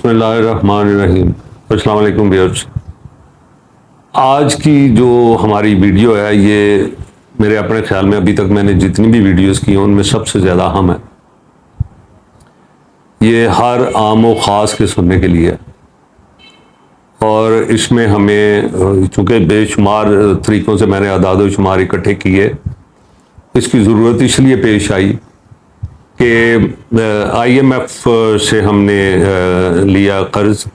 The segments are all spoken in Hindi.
बिस्मिल्लाहिर्रहमानिर्रहीम। अस्सलाम वालेकुम व्यूअर्स। आज की जो हमारी वीडियो है ये मेरे अपने ख्याल में अभी तक मैंने जितनी भी वीडियोस की हैं उनमें सबसे ज़्यादा अहम है। ये हर आम व ख़ास के सुनने के लिए है और इसमें हमें चूँकि बेशुमार तरीक़ों से मैंने अदाद व शुमार इकट्ठे किए, इसकी ज़रूरत इसलिए पेश आई कि IMF से हमने लिया कर्ज़,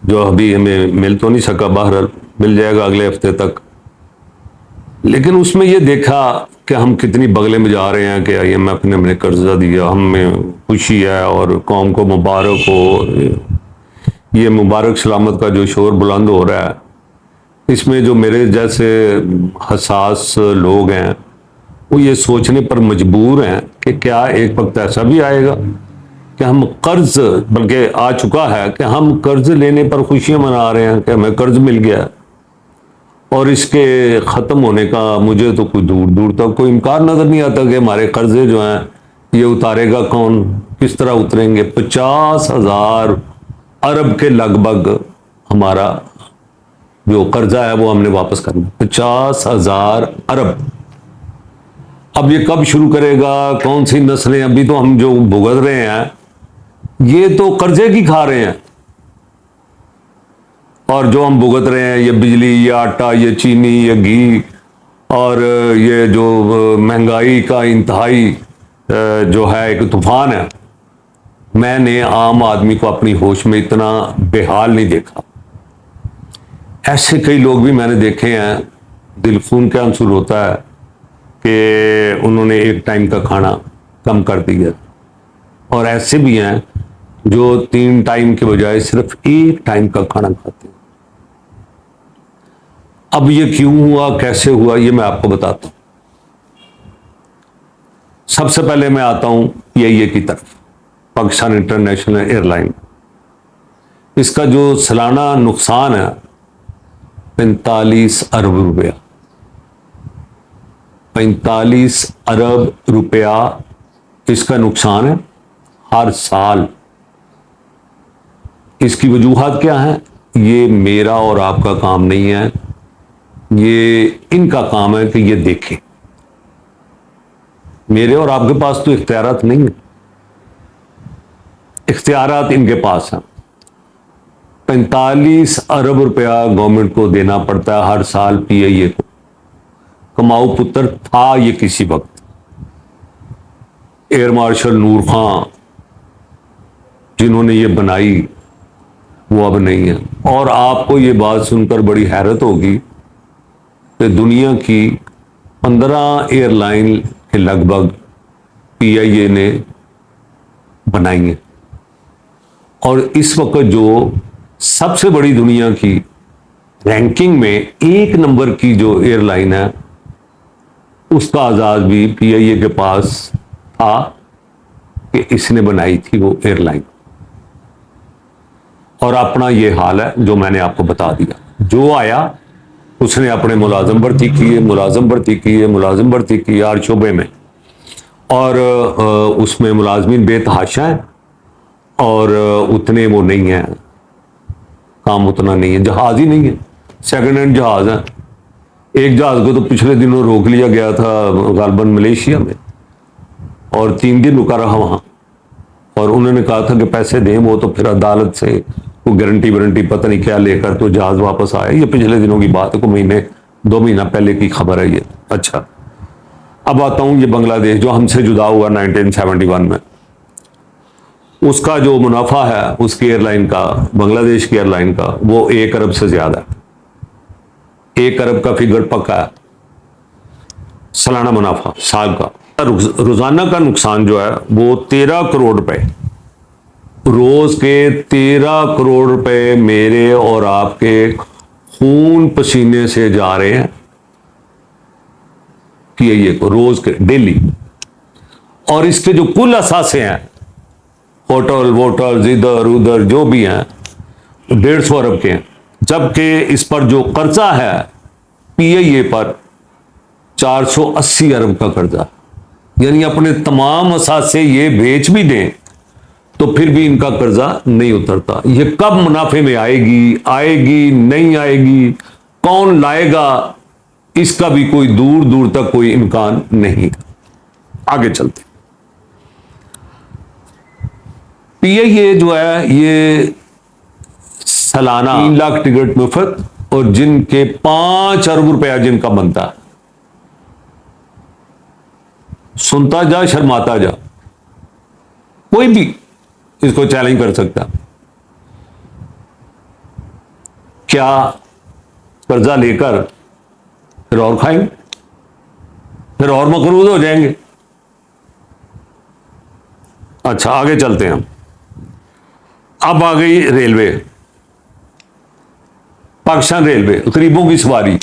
जो अभी हमें मिल तो नहीं सका, बहरहाल मिल जाएगा अगले हफ्ते तक। लेकिन उसमें ये देखा कि हम कितनी बगले में जा रहे हैं कि IMF ने हमें कर्जा दिया, हमें खुशी है और कौम को मुबारक हो। ये मुबारक सलामत का जो शोर बुलंद हो रहा है, इसमें जो मेरे जैसे हसास लोग हैं वो ये सोचने पर मजबूर हैं कि क्या एक वक्त ऐसा भी आएगा कि हम कर्ज, बल्कि आ चुका है कि हम कर्ज लेने पर खुशियां मना रहे हैं कि हमें कर्ज मिल गया और इसके ख़त्म होने का मुझे तो कोई दूर दूर तक कोई इम्कान नज़र नहीं आता कि हमारे कर्जे जो हैं ये उतारेगा कौन, किस तरह उतरेंगे। 50,000 अरब के लगभग हमारा जो कर्जा है वो हमने वापस करना, 50,000 अरब। अब ये कब शुरू करेगा, कौन सी नस्लें, अभी तो हम जो भुगत रहे हैं ये तो कर्जे की खा रहे हैं और जो हम भुगत रहे हैं ये बिजली, ये आटा, ये चीनी, ये घी और ये जो महंगाई का इंतहाई जो है एक तूफान है। मैंने आम आदमी को अपनी होश में इतना बेहाल नहीं देखा। ऐसे कई लोग भी मैंने देखे हैं, दिल खून के आंसू होता है कि उन्होंने एक टाइम का खाना कम कर दिया और ऐसे भी हैं जो 3 टाइम के बजाय सिर्फ 1 टाइम का खाना खाते हैं। अब ये क्यों हुआ, कैसे हुआ, ये मैं आपको बताता हूं। सबसे पहले मैं आता हूं PIA की तरफ, पाकिस्तान इंटरनेशनल एयरलाइन। इसका जो सालाना नुकसान है 45 अरब रुपया, 45 अरब रुपया इसका नुकसान है हर साल। इसकी वजूहात क्या है? ये मेरा और आपका काम नहीं है, ये इनका काम है कि ये देखें। मेरे और आपके पास तो इख्तियारात नहीं है, इख्तियारात इनके पास हैं। 45 अरब रुपया गवर्नमेंट को देना पड़ता है हर साल PIA को। कमाऊ पुत्र था ये किसी वक्त, एयर मार्शल नूर खां जिन्होंने ये बनाई वो अब नहीं है। और आपको ये बात सुनकर बड़ी हैरत होगी कि दुनिया की 15 एयरलाइन के लगभग PIA ने बनाई है और इस वक्त जो सबसे बड़ी दुनिया की रैंकिंग में 1 नंबर की जो एयरलाइन है उसका आजाद भी PIA के पास था कि इसने बनाई थी वो एयरलाइन। और अपना ये हाल है जो मैंने आपको बता दिया। जो आया उसने अपने मुलाजम भर्ती किए, मुलाजम भर्ती किए, मुलाजम भर्ती किए हर शोबे में, और उसमें मुलाजमीन बेतहाशा है और उतने वो नहीं है, काम उतना नहीं है, जहाज ही नहीं है, सेकंड हैंड जहाज है। एक जहाज को तो पिछले दिनों रोक लिया गया था गालबन मलेशिया में और 3 दिन रुका रहा वहां और उन्होंने कहा था कि पैसे दें, वो तो फिर अदालत से वो गारंटी वारंटी पता नहीं क्या लेकर तो जहाज वापस आया। ये पिछले दिनों की बात है, को महीने 2 महीना पहले की खबर है ये। अच्छा, अब आता हूं ये बांग्लादेश जो हमसे जुदा हुआ 1971 में, उसका जो मुनाफा है उसकी एयरलाइन का, बांग्लादेश की एयरलाइन का, वो 1 अरब से ज्यादा है। 1 अरब का फिगर पक्का है सालाना मुनाफा साल का। रोजाना का नुकसान जो है वो 13 करोड़ रुपए, रोज के 13 करोड़ रुपए मेरे और आपके खून पसीने से जा रहे हैं PIA को, रोज के, डेली। और इसके जो कुल असासे हैं, होटल वोटल इधर उधर जो भी हैं, 150 अरब के हैं। जबकि इस पर जो कर्जा है PIA पर 480 अरब का कर्जा, यानी अपने तमाम असासे ये बेच भी दें तो फिर भी इनका कर्जा नहीं उतरता। ये कब मुनाफे में आएगी, आएगी नहीं आएगी, कौन लाएगा, इसका भी कोई दूर दूर तक कोई इम्कान नहीं। आगे चलते। पीआईए जो है ये सालाना 3 लाख टिकट मुफ्त, और जिनके 5 अरब रुपया जिनका बनता है, सुनता जा शर्माता जा, कोई भी इसको चैलेंज कर सकता। क्या कर्जा लेकर फिर और खाएंगे, फिर और मकरूज हो जाएंगे। अच्छा आगे चलते हैं। अब आ गई रेलवे, पाकिस्तान रेलवे, गरीबों की सवारी।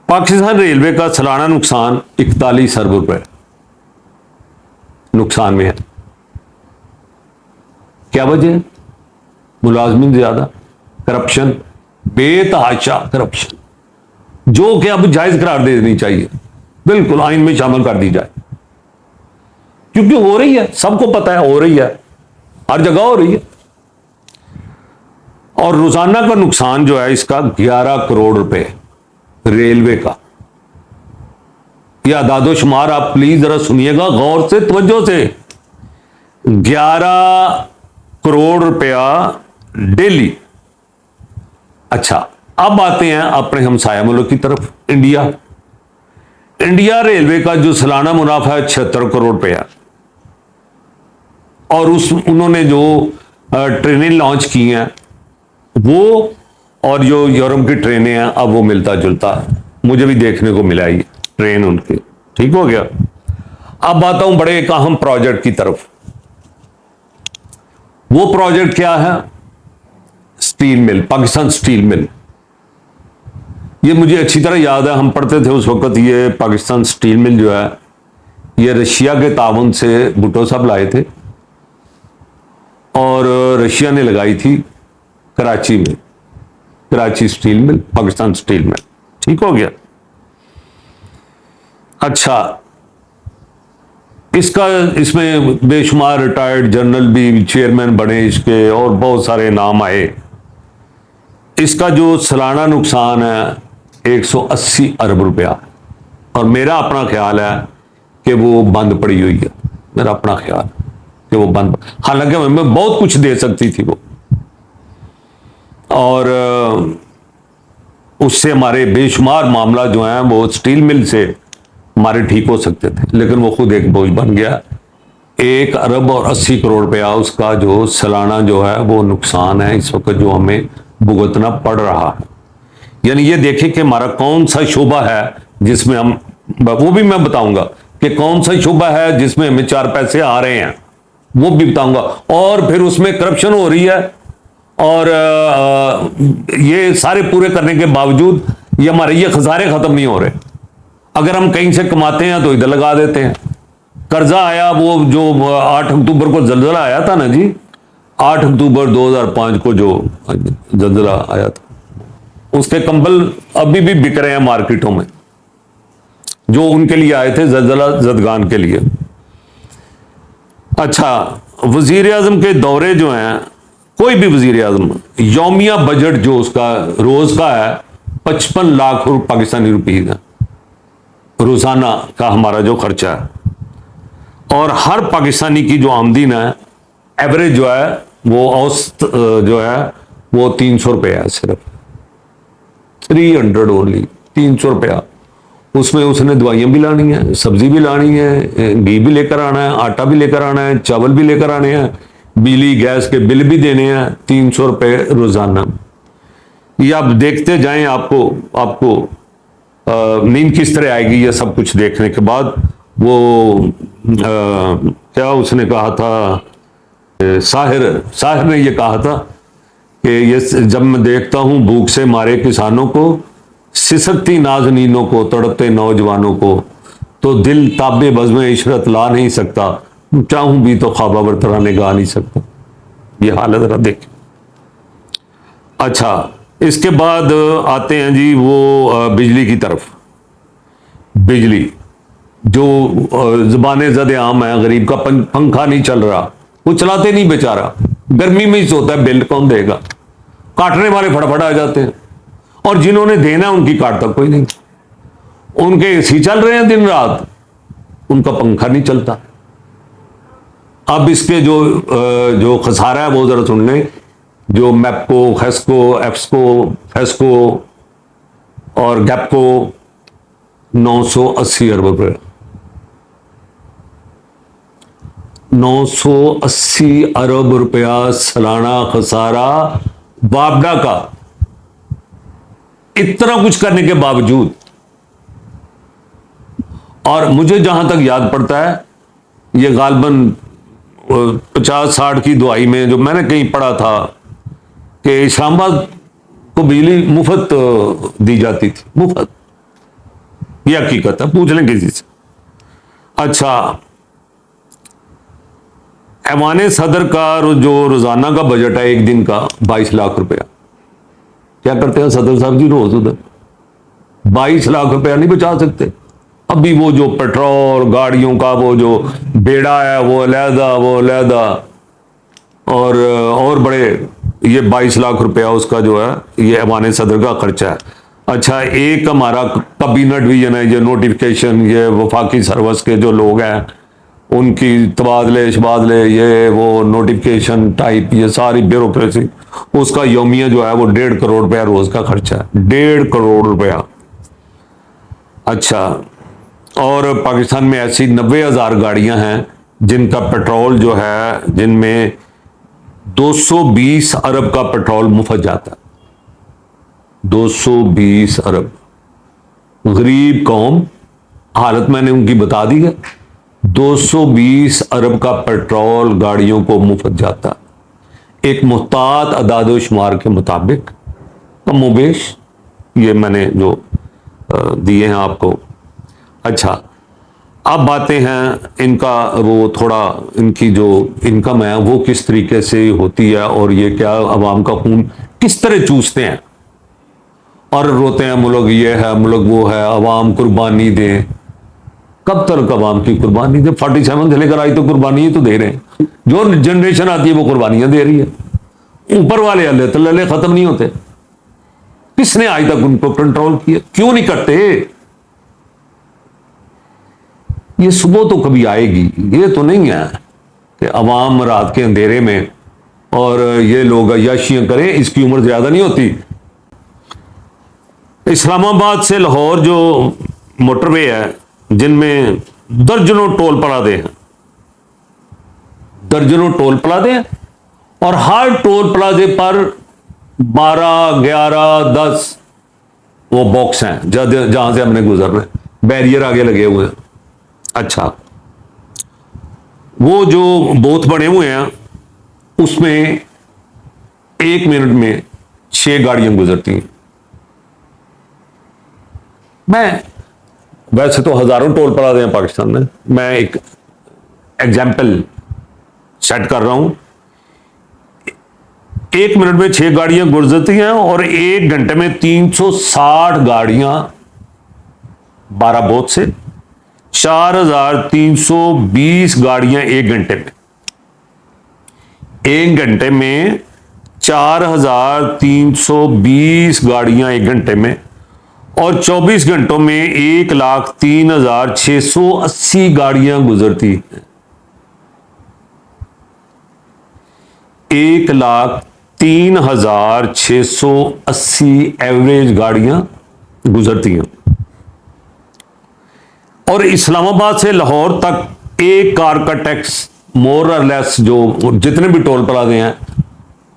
पाकिस्तान रेलवे का सालाना नुकसान 41 अरब रुपए नुकसान में है। क्या वजह है? मुलाजमिन ज्यादा, करप्शन, बेतहाशा करप्शन, जो कि अब जायज करार दे देनी चाहिए, बिल्कुल आइन में शामिल कर दी जाए, क्योंकि हो रही है, सबको पता है हो रही है, हर जगह हो रही है। और रोजाना का नुकसान जो है इसका 11 करोड़ रुपए रेलवे का। यह आदादोशुमार आप प्लीज जरा सुनिएगा गौर से, तवज्जो से। 11 करोड़ रुपया डेली। अच्छा अब आते हैं अपने हमसाया मुल्क की तरफ, इंडिया। इंडिया रेलवे का जो सालाना मुनाफा है 76 करोड़ रुपया, और उन्होंने जो ट्रेनें लॉन्च की हैं वो, और जो यूरोप की ट्रेनें हैं, अब वो मिलता जुलता मुझे भी देखने को मिला ये ट्रेन उनके, ठीक हो गया। अब आता हूं बड़े एक अहम प्रोजेक्ट की तरफ। वो प्रोजेक्ट क्या है? Steel mill, Pakistan steel mill. ये मुझे अच्छी तरह याद है, हम पढ़ते थे उस वक्त। ये पाकिस्तान स्टील मिल जो है ये रशिया के ताउन से भुट्टो साहब लाए थे, और रशिया ने लगाई थी कराची में, Karachi steel mill, Pakistan steel mill, ठीक हो गया। अच्छा इसमें बेशुमार रिटायर्ड जनरल भी चेयरमैन बने इसके, और बहुत सारे नाम आए। इसका जो सालाना नुकसान है 180 अरब रुपया, और मेरा अपना ख्याल है कि वो बंद पड़ी हुई है, मेरा अपना ख्याल कि वो बंद, हालांकि मैं बहुत कुछ दे सकती थी वो, और उससे हमारे बेशुमार मामला जो हैं वो स्टील मिल से हमारे ठीक हो सकते थे, लेकिन वो खुद एक बोझ बन गया। 1 अरब और 80 करोड़ रुपया उसका जो सालाना जो है वो नुकसान है इस वक्त जो हमें भुगतना पड़ रहा है। यानी ये देखें कि हमारा कौन सा शोबा है जिसमें हम, वो भी मैं बताऊंगा कि कौन सा शोबा है जिसमें हमें 4 पैसे आ रहे हैं, वो भी बताऊंगा। और फिर उसमें करप्शन हो रही है, और ये सारे पूरे करने के बावजूद ये हमारे ये खजारे खत्म नहीं हो रहे। अगर हम कहीं से कमाते हैं तो इधर लगा देते हैं। कर्जा आया, वो जो 8 अक्टूबर को जल्जला आया था ना जी, 8 अक्टूबर 2005 को जो जल्जला आया था, उसके कंबल अभी भी बिक रहे हैं मार्केटों में, जो उनके लिए आए थे जल्जला जदगान के लिए। अच्छा वजीर आजम के दौरे जो हैं, कोई भी वजीर आजम, यौमिया बजट जो उसका रोज का है 55 लाख पाकिस्तानी रुपीज है रोजाना का हमारा जो खर्चा है, और हर पाकिस्तानी की जो आमदनी है एवरेज जो है वो औसत जो है वो 300 रुपया है, सिर्फ 300 ओनली, 300 रुपया। उसमें उसने दवाइयां भी लानी है, सब्जी भी लानी है, घी भी लेकर आना है, आटा भी लेकर आना है, चावल भी लेकर आने हैं, बिजली गैस के बिल भी देने हैं, 300 रुपये रोजाना। ये आप देखते जाएं, आपको नींद किस तरह आएगी ये सब कुछ देखने के बाद। वो क्या उसने कहा था, साहिर ने ये कहा था कि ये जब मैं देखता हूं भूख से मारे किसानों को, सिसकती नाज़नीनों को, तड़पते नौजवानों को, तो दिल ताबे बज़्म इशरत ला नहीं सकता, चाहूं भी तो ख्वाबा बरतराने गा नहीं सकता। ये हालत रहा देख। अच्छा इसके बाद आते हैं जी वो बिजली की तरफ। बिजली जो ज़बान ज़द आम है, गरीब का पंखा नहीं चल रहा, वो चलाते नहीं बेचारा, गर्मी में ही सोता है, बिल कौन देगा। काटने वाले फटाफट आ जाते हैं, और जिन्होंने देना उनकी काटता कोई नहीं। उनके एसी चल रहे हैं दिन रात, उनका पंखा नहीं चलता। अब इसके जो खसारा है वो जरा सुन लें। जो मैपको, खेस्को, एफ्सको, फेस्को और गैपको 980 अरब रुपये, 980 अरब रुपया सालाना खसारा बाबडा का। इतना कुछ करने के बावजूद, और मुझे जहां तक याद पड़ता है, ये गालबन 50-60 की दुआई में जो मैंने कहीं पढ़ा था कि इस्लामाबाद को बिजली मुफ्त दी जाती थी, मुफ्त। यह हकीकत है, पूछ लें किसी से। अच्छा, ऐवान सदर का जो रोजाना का बजट है एक दिन का 22 लाख रुपया। क्या करते हैं सदर साहब जी रोज उधर? 22 लाख रुपया नहीं बचा सकते। अभी वो जो पेट्रोल गाड़ियों का वो जो बेड़ा है वो अलहदा, और बड़े, ये 22 लाख रुपया उसका जो है, ये ऐवान सदर का खर्चा है। अच्छा, एक हमारा कैबिनेट डिवीजन है, ये नोटिफिकेशन, ये वफाकी सर्विस के जो लोग हैं उनकी तबादले शबादले, ये वो नोटिफिकेशन टाइप, ये सारी ब्यूरोक्रेसी, उसका यौमिया जो है वो 1.5 करोड़ रुपया रोज का खर्चा है, 1.5 करोड़ रुपया। अच्छा, और पाकिस्तान में ऐसी 90,000 गाड़ियां हैं जिनका पेट्रोल जो है, जिनमें 220 अरब का पेट्रोल मुफ्त जाता है। 220 अरब। गरीब कौम, हालत मैंने उनकी बता दी है। 220 अरब का पेट्रोल गाड़ियों को मुफ्त जाता, एक मुहतात अदाद शुमार के मुताबिक, कमोबेश ये मैंने जो दिए हैं आपको। अच्छा, अब बातें हैं इनका, वो थोड़ा इनकी जो इनकम है वो किस तरीके से होती है, और ये क्या अवाम का खून किस तरह चूसते हैं और रोते हैं, मुल्क ये है, मुल्क वो है, अवाम कुर्बानी दे। कब तक अवाम की कुर्बानी दे? 47 से लेकर आई तो कुर्बानी ही तो दे रहे हैं। जो जनरेशन आती है वो कुर्बानियां दे रही है। ऊपर वाले अल्लाह तो लल्ले खत्म नहीं होते। किसने आज तक उनको कंट्रोल किया? क्यों नहीं करते? ये सुबह तो कभी आएगी, ये तो नहीं है कि अवाम रात के अंधेरे में और ये लोग अय्याशियां करें, इसकी उम्र ज्यादा नहीं होती। इस्लामाबाद से लाहौर जो मोटरवे है, जिनमें दर्जनों टोल प्लाजे हैं, दर्जनों टोल प्लाजे हैं, और हर टोल प्लाजे पर 12, 11, 10 वो बॉक्स हैं जहां से हमने गुजरना है, बैरियर आगे लगे हुए हैं। अच्छा, वो जो बोथ बने हुए हैं उसमें 1 मिनट में 6 गाड़ियां गुजरती हैं। मैं वैसे तो हजारों टोल प्लाजे हैं पाकिस्तान में, मैं एक एग्जाम्पल सेट कर रहा हूं। 1 मिनट में 6 गाड़ियां गुजरती हैं, और 1 घंटे में 360 गाड़ियां 12 बोथ से, 4,320 गाड़ियां 1 घंटे में। 1 घंटे में 4,320 गाड़ियां 1 घंटे में, और 24 घंटों में 1,03,680 गाड़ियां गुजरती हैं। 1,03,680 एवरेज गाड़ियां गुजरती हैं। और इस्लामाबाद से लाहौर तक एक कार का टैक्स मोर और लेस, जो जितने भी टोल प्लाजे हैं,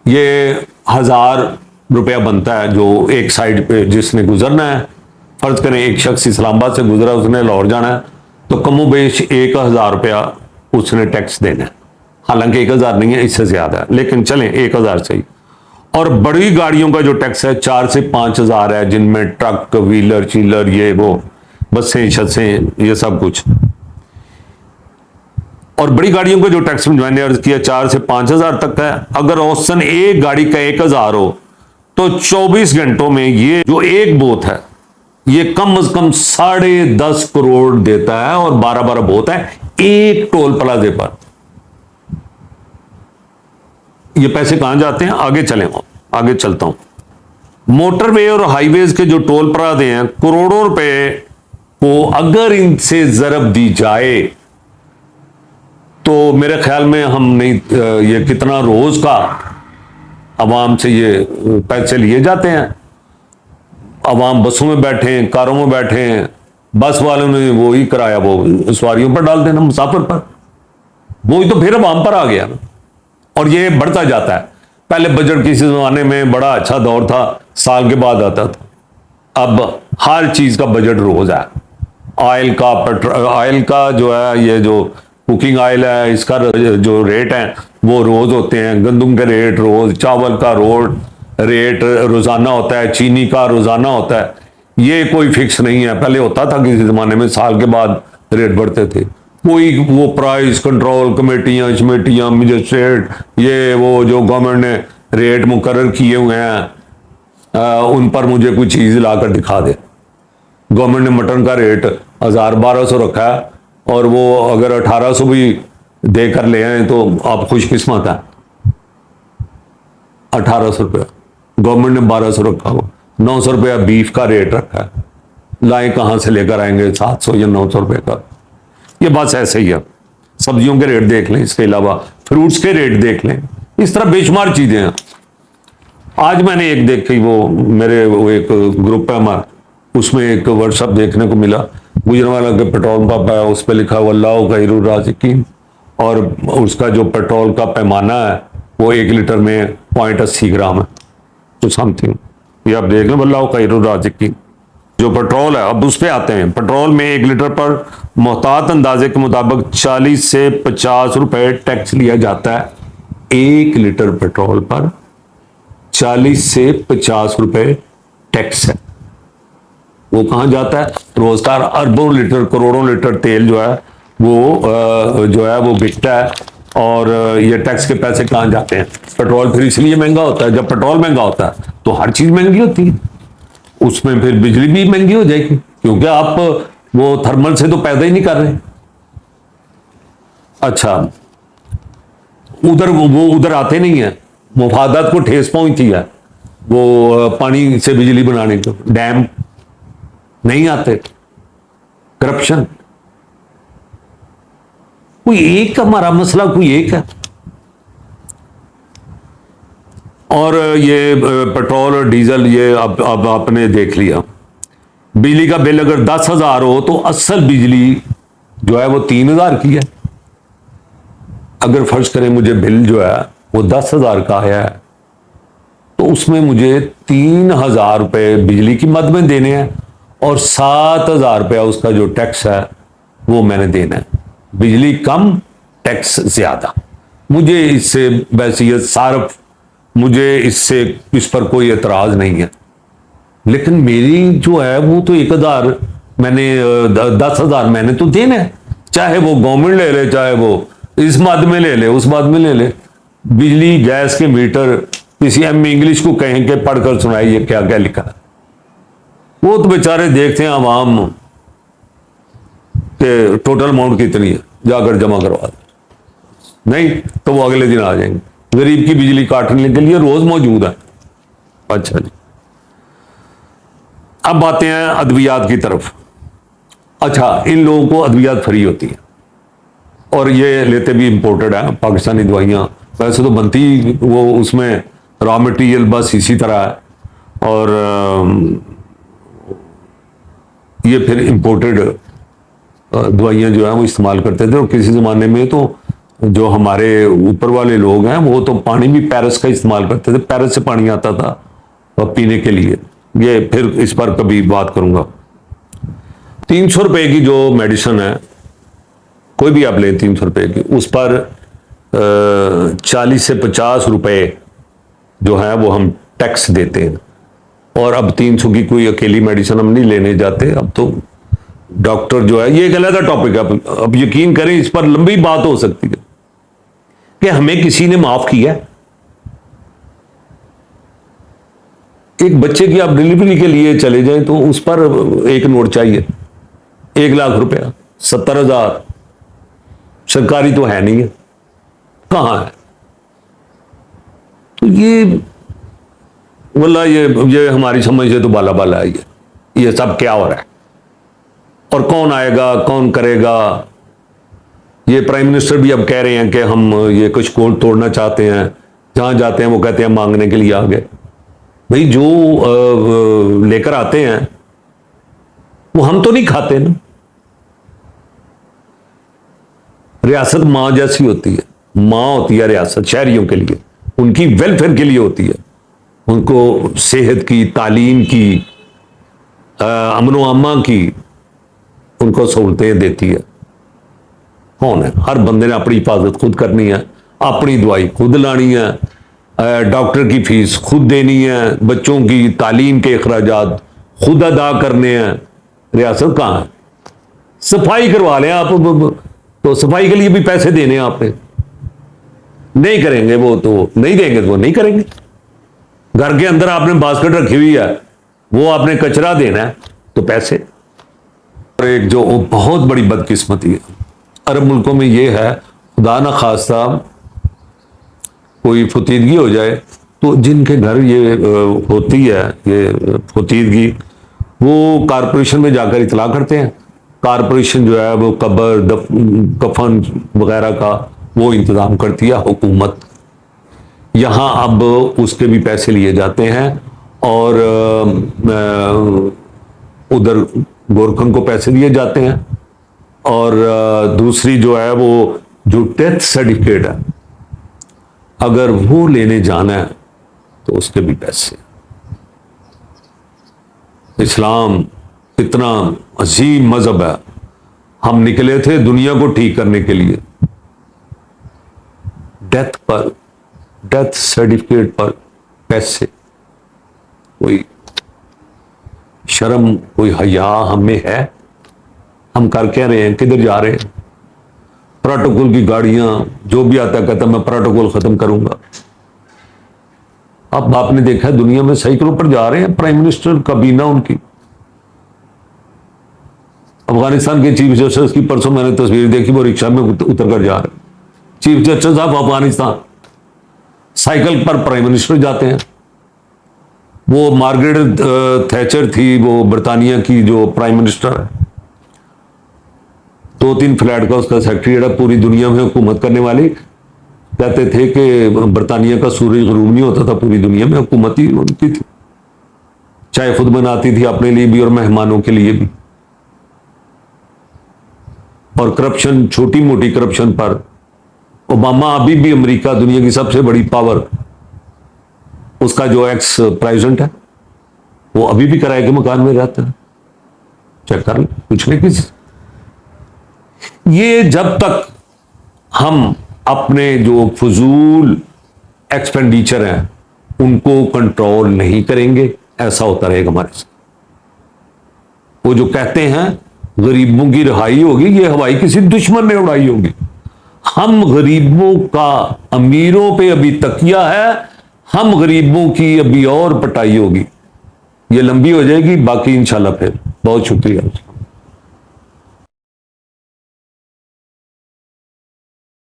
ये 1,000 रुपया बनता है। जो एक साइड पे जिसने गुजरना है, फर्ज करें एक शख्स इस्लामाबाद से गुजरा, उसने लाहौर जाना है, तो कमोबेश 1,000 रुपया उसने टैक्स देना है। हालांकि 1,000 नहीं है, इससे ज्यादा है, लेकिन चलें 1,000 सही। और बड़ी गाड़ियों का जो टैक्स है 4 से 5,000 है, जिनमें ट्रक, व्हीलर, चीलर, ये वो, बसें, शसें, ये सब कुछ। और बड़ी गाड़ियों का जो टैक्स मैंने अर्ज किया 4 से 5,000 तक है। अगर औसतन एक गाड़ी का 1,000 हो, तो 24 घंटों में ये जो एक बोथ है, ये कम से कम 10.5 करोड़ देता है और 12-12 बहुत है एक टोल प्लाजे पर। ये पैसे कहां जाते हैं? आगे चले, आगे चलता हूं। मोटरवे और हाईवेज के जो टोल प्लाजे हैं, करोड़ों रुपए को अगर इनसे जरब दी जाए तो मेरे ख्याल में हम नहीं, ये कितना रोज का अवाम से ये पैसे लिए जाते हैं। अवाम बसों में बैठे हैं, कारों में बैठे हैं, बस वालों ने वो ही कराया, वो सवारियों पर डाल देना, मुसाफिर पर, वो ही तो फिर अवाम पर आ गया ना। और ये बढ़ता जाता है। पहले बजट किसी जमाने में बड़ा अच्छा दौर था, साल के बाद आता था। अब हर चीज का बजट रोज है। ऑयल का, पेट्रोल ऑयल का जो है, ये जो कुकिंग ऑयल है, इसका जो रेट है वो रोज होते हैं। गंदम के रेट रोज, चावल का रेट रोजाना होता है, चीनी का रोजाना होता है। ये कोई फिक्स नहीं है। पहले होता था किसी जमाने में, साल के बाद रेट बढ़ते थे। कोई वो प्राइस कंट्रोल कमेटियां शमेटियां मजिस्ट्रेट, ये वो जो गवर्नमेंट ने रेट मुकर्रर किए हुए हैं, उन पर मुझे कोई चीज लाकर दिखा दे। गवर्नमेंट ने मटन का रेट 1000-1200 रखा है और वो अगर 1800 भी देकर ले आए तो आप खुशकिस्मत है। 1800 रुपया गवर्नमेंट ने 1200 रखा हुआ, 900 रुपया बीफ का रेट रखा है। लाए कहां से लेकर आएंगे 700 या 900 रुपए का? ये बस ऐसे ही है। सब्जियों के रेट देख लें, इसके अलावा फ्रूट्स के रेट देख लें, इस तरह बेशुमार चीजें हैं। आज मैंने एक देखी, वो मेरे वो एक ग्रुप है हमारा, उसमें एक व्हाट्सएप देखने को मिला। गुजरांवाला के पेट्रोल पंप है, उस पर लिखा हुआ अल्लाह खैरुर राज़िकीन, और उसका जो पेट्रोल का पैमाना है वो 1 लीटर में 0.80 ग्राम है, तो समथिंग। ये आप देख लें, अल्लाह खैरुर राज़िकीन जो पेट्रोल है। अब उस पर आते हैं। पेट्रोल में 1 लीटर पर मोहतात अंदाजे के मुताबिक 40 से 50 रुपए टैक्स लिया जाता है। 1 लीटर पेट्रोल पर 40 से 50 रुपए टैक्स है। वो कहां जाता है? रोजगार। अरबों लीटर, करोड़ों लीटर तेल जो है वो बिकता है, और ये टैक्स के पैसे कहां जाते हैं? पेट्रोल फिर इसलिए महंगा होता है। जब पेट्रोल महंगा होता है तो हर चीज महंगी होती है, उसमें फिर बिजली भी महंगी हो जाएगी, क्योंकि आप वो थर्मल से तो पैदा ही नहीं कर रहे। अच्छा, वो उधर आते नहीं है, मुफादात को ठेस पहुंचती है, वो पानी से बिजली बनाने को डैम नहीं आते। करप्शन कोई एक हमारा मसला कोई एक है। और ये पेट्रोल और डीजल, ये अब आपने देख लिया। बिजली का बिल अगर 10,000 हो तो असल बिजली जो है वो 3,000 की है। अगर फर्ज करें मुझे बिल जो है वो 10,000 का आया है, तो उसमें मुझे 3,000 रुपए बिजली की मद में देने हैं और 7,000 रुपया उसका जो टैक्स है वो मैंने देना है। बिजली कम, टैक्स ज्यादा। मुझे इससे बैसियत सार्फ, मुझे इससे इस पर कोई एतराज नहीं है, लेकिन मेरी जो है वो तो 1,000 मैंने 10,000 मैंने तो देना है। चाहे वो गवर्नमेंट ले ले, चाहे वो इस मद में ले ले, उस मद में ले ले। बिजली गैस के मीटर किसी इंग्लिश को कहें कि पढ़कर सुनाइए क्या क्या लिखा है, वो तो बेचारे देखते हैं आवाम के टोटल अमाउंट कितनी है, जाकर जमा करवा दे। नहीं तो वो अगले दिन आ जाएंगे। गरीब की बिजली काटने के लिए रोज मौजूद है। अच्छा जी, अब आते हैं अद्वियात की तरफ। अच्छा, इन लोगों को अद्वियात फ्री होती है और ये लेते भी इंपोर्टेड है, पाकिस्तानी दवाइयाँ। वैसे तो बनती वो उसमें रॉ मटेरियल बस इसी तरह है, और ये फिर इंपोर्टेड दवाइयाँ जो है वो इस्तेमाल करते थे। और किसी ज़माने में तो जो हमारे ऊपर वाले लोग हैं वो तो पानी भी पैरिस का इस्तेमाल करते थे। पैरिस से पानी आता था पीने के लिए। ये फिर इस पर कभी बात करूंगा। 300 रुपए की जो मेडिसिन है, कोई भी आप लें 300 रुपए की, उस पर 40 से 50 रुपए जो है वो हम टैक्स देते हैं। और अब 300 की कोई अकेली मेडिसिन हम नहीं लेने जाते। अब तो डॉक्टर जो है, ये एक अलग टॉपिक है, अब यकीन करें इस पर लंबी बात हो सकती है कि हमें किसी ने माफ किया, एक बच्चे की आप डिलीवरी के लिए चले जाएं तो उस पर एक नोट चाहिए, 1 लाख रुपया, 70,000। सरकारी तो है नहीं है, कहां है? तो ये वल्ला ये हमारी समझ से तो बाला बाला है। ये सब क्या हो रहा है और कौन आएगा, कौन करेगा? ये प्राइम मिनिस्टर भी अब कह रहे हैं कि हम ये कुछ कोड तोड़ना चाहते हैं, जहां जाते हैं वो कहते हैं मांगने के लिए आ गए। भाई जो लेकर आते हैं वो हम तो नहीं खाते ना। रियासत मां जैसी होती है, मां होती है रियासत शहरियों के लिए, उनकी वेलफेयर के लिए होती है, उनको सेहत की, तालीम की, अमनो अम्मा की उनको सहूलतें देती है। कौन है? हर बंदे ने अपनी हिफाजत खुद करनी है, अपनी दवाई खुद लानी है, डॉक्टर की फीस खुद देनी है, बच्चों की तालीम के अखराजात खुद अदा करने हैं। रियासत कहाँ है? सफाई करवा लें आप, तो सफाई के लिए भी पैसे देने हैं आपने, नहीं करेंगे वो तो नहीं देंगे, तो वो नहीं करेंगे। घर के अंदर आपने बास्केट रखी हुई है, वो आपने कचरा देना है तो पैसे। और एक जो बहुत बड़ी बदकिस्मती है अरब मुल्कों में ये है, खुदा ना खास्ता कोई फतीदगी हो जाए तो जिनके घर ये होती है ये फतीदगी, वो कारपोरेशन में जाकर इतला करते हैं। कारपोरेशन जो है वो कब्र कफन वगैरह का वो इंतजाम करती है हुकूमत। यहाँ अब उसके भी पैसे लिए जाते हैं और उधर गोरखन को पैसे दिए जाते हैं। और दूसरी जो है वो जो डेथ सर्टिफिकेट है, अगर वो लेने जाना है तो उसके भी पैसे। इस्लाम इतना अजीम मजहब है, हम निकले थे दुनिया को ठीक करने के लिए, डेथ पर, डेथ सर्टिफिकेट पर पैसे। कोई शर्म, कोई हया हमें है? हम कर क्या रहे हैं? किधर जा रहे हैं? प्रोटोकॉल की गाड़ियां, जो भी आता कहता मैं प्रोटोकॉल खत्म करूंगा। अब आपने देखा दुनिया में साइकिलों पर जा रहे हैं प्राइम मिनिस्टर, काबीना उनकी। अफगानिस्तान के चीफ जस्टिस की परसों मैंने तस्वीर देखी, वो रिक्शा में उतर कर जा रहे हैं। Chief justice of Afghanistan cycle पर, प्राइम मिनिस्टर जाते हैं। वो मार्गरेट थैचर थी, वो बरतानिया की जो प्राइम मिनिस्टर है, 2-3 फ्लैट का उसका सेक्रेटरी, पूरी दुनिया में हुकूमत करने वाली। कहते थे कि बरतानिया का सूरज गुरूब नहीं होता था, पूरी दुनिया में हुकूमत ही उनकी थी। चाय खुद बनाती थी अपने लिए भी और मेहमानों के लिए भी। और करप्शन, छोटी मोटी करप्शन पर ओबामा अभी भी अमेरिका दुनिया की सबसे बड़ी पावर, उसका जो एक्स प्रेसिडेंट है वो अभी भी किराए के मकान में रहता है। चेक कर, पूछने की। ये जब तक हम अपने जो फजूल एक्सपेंडिचर हैं उनको कंट्रोल नहीं करेंगे, ऐसा होता रहेगा हमारे साथ। वो जो कहते हैं गरीबों की रिहाई होगी, ये हवाई किसी दुश्मन ने उड़ाई होगी। हम गरीबों का, अमीरों पे अभी तकिया है, हम गरीबों की अभी और पटाई होगी। ये लंबी हो जाएगी, बाकी इंशाल्लाह फिर। बहुत शुक्रिया।